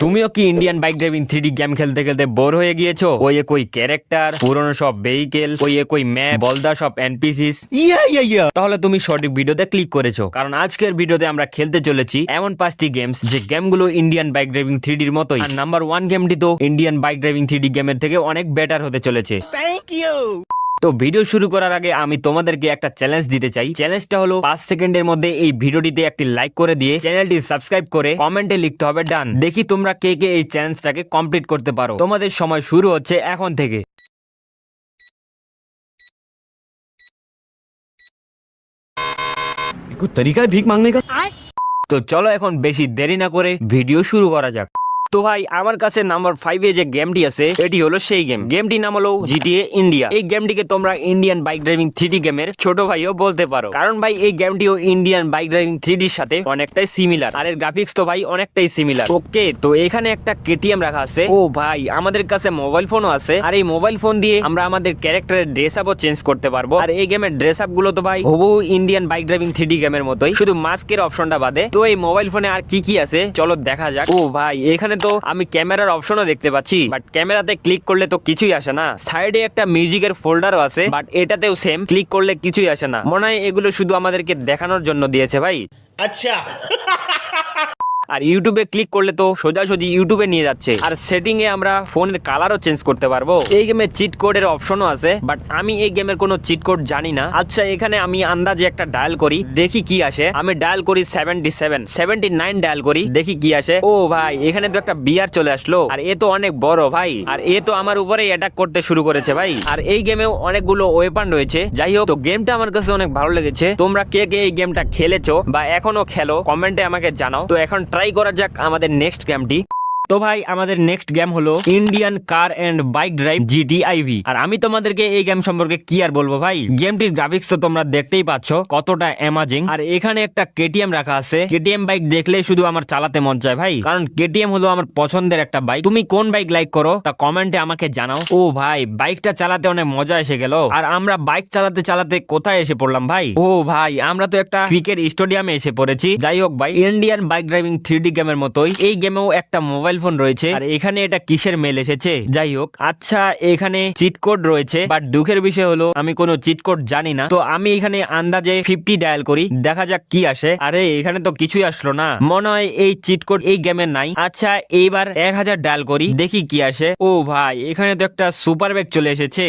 তুমিও কি Indian bike driving 3D game খেলতে খেলতে বোর হয়ে গিয়েছো? ওই একই ক্যারেক্টার, পুরনো সব ভেহিকেল, ওই একই ম্যাপ, বলদা সব এনপিসিস। তাহলে তুমি সঠিক ভিডিওতে ক্লিক করেছো, কারণ আজকের ভিডিওতে আমরা খেলতে চলেছি এমন 5টি গেমস যে গেমগুলো ইন্ডিয়ান বাইক ড্রাইভিং 3Dর মতোই। আর নাম্বার 1 গেমটি তো ইন্ডিয়ান বাইক ড্রাইভিং 3D গেমের থেকে অনেক বেটার হতে চলেছে। Thank you. তো ভিডিও শুরু করার আগে আমি তোমাদেরকে একটা চ্যালেঞ্জ দিতে চাই। চ্যালেঞ্জটা হলো 5 সেকেন্ডের মধ্যে এই ভিডিওটিতে একটি লাইক করে দিয়ে চ্যানেলটি সাবস্ক্রাইব করে কমেন্টে লিখতে হবে ডান। দেখি তোমরা কে কে এই চ্যালেঞ্জটাকে কমপ্লিট করতে পারো। তোমাদের সময় শুরু হচ্ছে এখন থেকে। कोई तरीका है भीख मांगने का? তো চলো এখন বেশি দেরি না করে ভিডিও শুরু করা যাক। তো ভাই আমার কাছে নাম্বার 5 এ যে গেমটি আছে এটি হলো সেই গেম। গেমটির নাম হলো GTA ইন্ডিয়া। এই গেমটিকে তোমরা ইন্ডিয়ান বাইক ড্রাইভিং 3D গেমের ছোট ভাইও বলতে পারো, কারণ ভাই এই গেমটিও ইন্ডিয়ান বাইক ড্রাইভিং 3Dর সাথে অনেকটাই সিমিলার, আর এর গ্রাফিক্স তো ভাই অনেকটাই সিমিলার। ওকে, তো এখানে একটা KTM রাখা আছে। ও ভাই আমাদের কাছে মোবাইল ফোনও আছে, আর এই মোবাইল ফোন দিয়ে আমরা আমাদের ক্যারেক্টারের ড্রেস আপও চেঞ্জ করতে পারবো। আর এই গেমের ড্রেস আপ গুলো তো ভাই হুবহু ইন্ডিয়ান বাইক ড্রাইভিং 3D গেমের মতোই, শুধু মাস্কের অপশনটা বাদে। তো এই মোবাইল ফোনে আর কি কি আছে চলো দেখা যাক। ও ভাই এখানে তো আমি ক্যামেরার অপশনও দেখতে পাচ্ছি, বাট ক্যামেরাতে ক্লিক করলে তো কিছুই আসে না। সাইডে একটা মিউজিকের ফোল্ডারও আছে, বাট এটাতেও সেম, ক্লিক করলে কিছুই আসে না। মনে হয় এগুলো শুধু আমাদেরকে দেখানোর জন্য দিয়েছে ভাই। अच्छा আর ইউটিউবে ক্লিক করলে তো সোজাসুজি ইউটিউবে নিয়ে যাচ্ছে। আর সেটিং এ আমরা ফোনের কালারও চেঞ্জ করতে পারবো। এই গেমে চিট কোডের অপশনও আছে, বাট আমি এই গেমের কোনো চিট কোড জানি না। আচ্ছা এখানে আমি আন্দাজে একটা ডায়াল করি, দেখি কি আসে। আমি ডায়াল করি 79 ডায়াল করি, দেখি কি আসে। ও ভাই এখানে তো একটা বিয়ার চলে আসলো, আর এ তো অনেক বড় ভাই, আর এ তো আমার উপরেই অ্যাটাক করতে শুরু করেছে ভাই। আর এই গেমেও অনেকগুলো ওয়েপন রয়েছে। যাই হোক, তো গেমটা আমার কাছে অনেক ভালো লেগেছে। তোমরা কে কে এই গেমটা খেলেছো বা এখনো খেলো কমেন্টে আমাকে জানাও। তো এখন ট্রাই করা যাক আমাদের নেক্সট গেমটি। তো ভাই আমাদের নেক্সট গেম হলো Indian car and bike drive GTIV। আর আমি তোমাদেরকে এই গেম সম্পর্কে কি আর বলবো ভাই, গেমটির গ্রাফিক্স তো তোমরা দেখতেই পাচ্ছ কতটা অ্যামাজিং। আর এখানে একটা KTM রাখা আছে। KTM বাইক দেখলে শুধু আমার চালাতে মন চায় ভাই, কারণ KTM হলো আমার পছন্দের একটা বাইক। তুমি কোন বাইক লাইক করো তা কমেন্টে আমাকে জানাও। ও ভাই বাইকটা চালাতে অনেক মজা এসে গেল। আর আমরা বাইক চালাতে চালাতে কোথায় এসে পড়লাম ভাই? ও ভাই আমরা তো একটা ক্রিকেট স্টেডিয়ামে এসে পড়েছি। যাই হোক ভাই, ইন্ডিয়ান বাইক ড্রাইভিং 3D গেমের মতোই এই গেমেও একটা মোবাইল ফোন রয়েছে। আর এখানে এটা কিসের মেল এসেছে? যাই হোক, আচ্ছা এখানে চিট কোড রয়েছে, বাট দুঃখের বিষয় হলো আমি কোনো চিট কোড জানি না। তো আমি এখানে আন্দাজে 50 ডায়াল করি, দেখা যাক কি আসে। আরে এখানে তো কিছুই আসলো না, মনে হয় এই চিট কোড এই গেমে নাই। আচ্ছা এইবার 1000 ডায়াল করি, দেখি কি আসে। ও ভাই এখানে তো একটা সুপার ব্যাগ চলে এসেছে।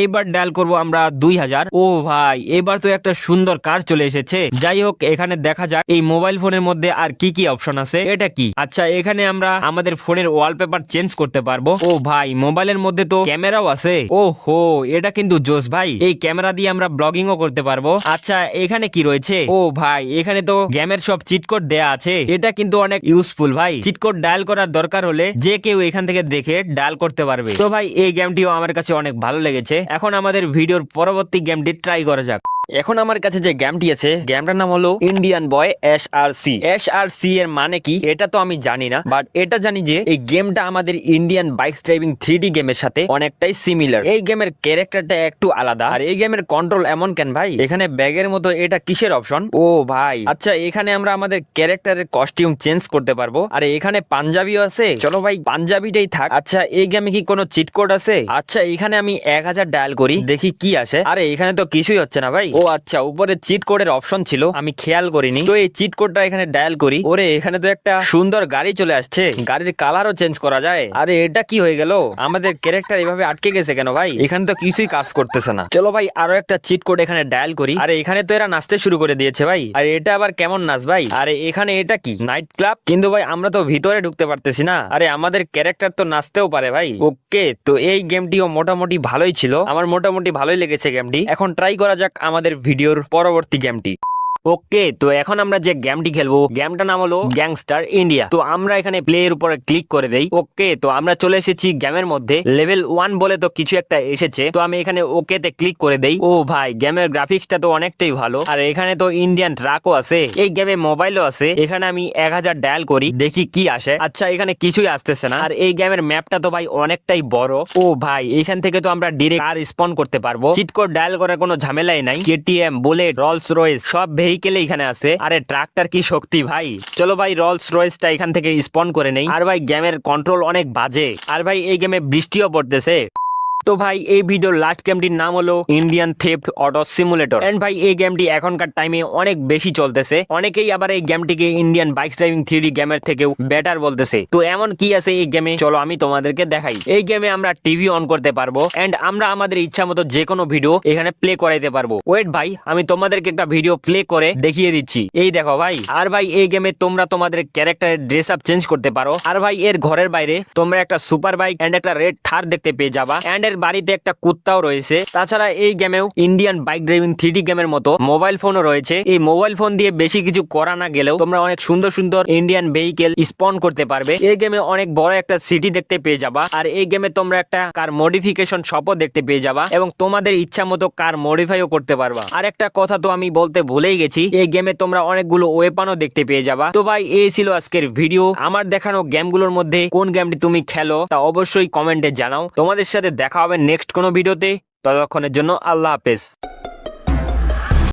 এইবার ডায়াল করব আমরা 2000। ও ভাই এবার তো একটা সুন্দর কার চলে এসেছে। যাই হোক এখানে দেখা যাক এই মোবাইল ফোনের মধ্যে আর কি কি অপশন আছে। এটা কি? আচ্ছা এখানে আমরা আমাদের ফোনের ওয়ালপেপার চেঞ্জ করতে পারবো। ও ভাই মোবাইলের মধ্যে তো ক্যামেরাও আছে। ও হো, এটা কিন্তু জোস ভাই, এই ক্যামেরা দিয়ে আমরা ব্লগিংও করতে পারবো। আচ্ছা এখানে কি রয়েছে? ও ভাই এখানে তো গেমের সব চিট কোড দেয়া আছে। এটা কিন্তু অনেক ইউজফুল ভাই, চিট কোড ডায়াল করার দরকার হলে যে কেউ এখান থেকে দেখে ডায়াল করতে পারবে। তো ভাই এই গেমটিও আমার কাছে অনেক ভালো লেগেছে। এখন আমাদের ভিডিওর পরবর্তী গেমটি ট্রাই করা যাক। এখন আমার কাছে যে গেমটি আছে গেমটার নাম হলো ইন্ডিয়ান বয় SRC এর মানে কি এটা তো আমি জানি না, বাট এটা জানি যে এই গেমটা আমাদের ইন্ডিয়ান বাইক ড্রাইভিং 3D গেমের সাথে অনেকটাই সিমিলার। এই গেমের ক্যারেক্টারটা একটু আলাদা, আর এই গেমের কন্ট্রোল এমন কেন ভাই? এখানে ব্যাগের মতো এটা কিসের অপশন? ও ভাই আচ্ছা এখানে আমরা আমাদের ক্যারেক্টারের কস্টিউম চেঞ্জ করতে পারবো। আর এখানে পাঞ্জাবিও আছে, চলো ভাই পাঞ্জাবিটাই থাক। আচ্ছা এই গেমে কি কোনো চিট কোড আছে? আচ্ছা এখানে আমি 1000 ডায়াল করি, দেখি কি আসে। আরে এখানে তো কিছুই হচ্ছে না ভাই। ও আচ্ছা উপরে চিট কোডের অপশন ছিল, আমি খেয়াল করিনি। তো এই চিট কোডটা এখানে ডায়াল করি। ওরে এখানে তো একটা সুন্দর গাড়ি চলে আসছে, গাড়ির কালারও চেঞ্জ করা যায়। আরে এটা কি হয়ে গেল? আমাদের ক্যারেক্টার এভাবে আটকে গেছে কেন ভাই? এখানে তো কিছুই কাজ করতেছে না। চলো ভাই আরো একটা চিট কোড এখানে ডায়াল করি। আরে এখানে তো এরা নাচতে শুরু করে দিয়েছে ভাই। আরে এটা আবার কেমন নাচ ভাই? আরে এখানে এটা কি নাইট ক্লাব? কিন্তু ভাই আমরা তো ভিতরে ঢুকতে পারতেছি না। আরে আমাদের ক্যারেক্টার তো নাচতেও পারে ভাই। ওকে, তো এই গেমটিও মোটামুটি ভালোই ছিল, আমার মোটামুটি ভালোই লেগেছে গেমটি। এখন ট্রাই করা যাক আমাদের ভিডিওর পরবর্তী গেমটি। ওকে, তো এখন আমরা যে গেমটি খেলবো গেমটার নাম হলো গ্যাংস্টার ইন্ডিয়া। তো আমরা এখানে প্লে এর উপরে ক্লিক করে দেই। ওকে, তো আমরা চলে এসেছি গেমের মধ্যে। লেভেল 1 বলে তো কিছু একটা এসেছে, তো আমি এখানে ওকে তে ক্লিক করে দেই। ও ভাই গেমের গ্রাফিক্সটা তো অনেকটাই ভালো। আর এখানে তো ইন্ডিয়ান ট্রাকও আছে, এই গেমে মোবাইলও আছে। এখানে আমি 1000 ডায়াল করি, দেখি কি আসে। আচ্ছা এখানে কিছুই আসতেছে না। আর এই গেমের ম্যাপটা তো ভাই অনেকটাই বড়। ও ভাই এখান থেকে তো আমরা ডিরেক্ট কার স্পন করতে পারবো, চিট কোড ডায়াল করার কোনো ঝামেলাই নাই। KTM, বুলেট, রোলস রয়েস সব ভেহিকেল এখানে আছে। আরে ট্রাকটার কি শক্তি ভাই। চলো ভাই রোলস রয়েসটা এখান থেকে স্পন করে নেই। আর ভাই গেমের কন্ট্রোল অনেক বাজে। আর ভাই এই গেমে বৃষ্টিও পড়তেছে। তো ভাই এই ভিডিওর লাস্ট গেমটির নাম হলো Indian theft auto simulator. And ভাই এই গেমটি এখনকার টাইমে অনেক বেশি চলতেছে। অনেকেই আবার এই গেমটিকে ইন্ডিয়ান বাইক ড্রাইভিং 3D গেমের থেকেও বেটার বলতেছে। তো এমন কি আছে এই গেমে, চলো আমি তোমাদেরকে দেখাই। এই গেমে আমরা টিভি অন করতে পারবো এন্ড আমরা আমাদের ইচ্ছা মতো যে কোনো ভিডিও এখানে প্লে করাইতে পারবো। ওয়েট ভাই, আমি তোমাদেরকে একটা ভিডিও প্লে করে দেখিয়ে দিচ্ছি। এই দেখো ভাই। আর ভাই এই গেমে তোমরা তোমাদের ক্যারেক্টারের ড্রেস আপ চেঞ্জ করতে পারো। আর ভাই এর ঘরের বাইরে তোমরা একটা সুপার বাইক এন্ড একটা রেড থার দেখতে পেয়ে যাবা। এন্ড বাড়িতে একটা কুত্তাও রয়েছে। তাছাড়া এই গেমেও ইন্ডিয়ান বাইক ড্রাইভিং 3D গেমের মতো মোবাইল ফোনও রয়েছে। এই মোবাইল ফোন দিয়ে বেশি কিছু করা না গেলেও তোমরা অনেক সুন্দর সুন্দর ইন্ডিয়ান ভেহিকেল স্পন করতে পারবে। এই গেমে অনেক বড় একটা সিটি দেখতে পেয়ে যাবা। আর এই গেমে তোমরা একটা কার মডিফিকেশন শপও দেখতে পেয়ে যাবা এবং তোমাদের ইচ্ছা মতো কার মডিফাইও করতে পারবা। আর একটা কথা তো আমি বলতে ভুলেই গেছি, এই গেমে তোমরা অনেকগুলো ওয়েপনও দেখতে পেয়ে যাবা। তো ভাই এই ছিল আজকের ভিডিও। আমার দেখানো গেমগুলোর মধ্যে কোন গেমটি তুমি খেলো তা অবশ্যই কমেন্টে জানাও। তোমাদের সাথে দেখা হবে নেক্সট কোনো ভিডিওতে। ততক্ষণের জন্য আল্লাহ হাফেজ।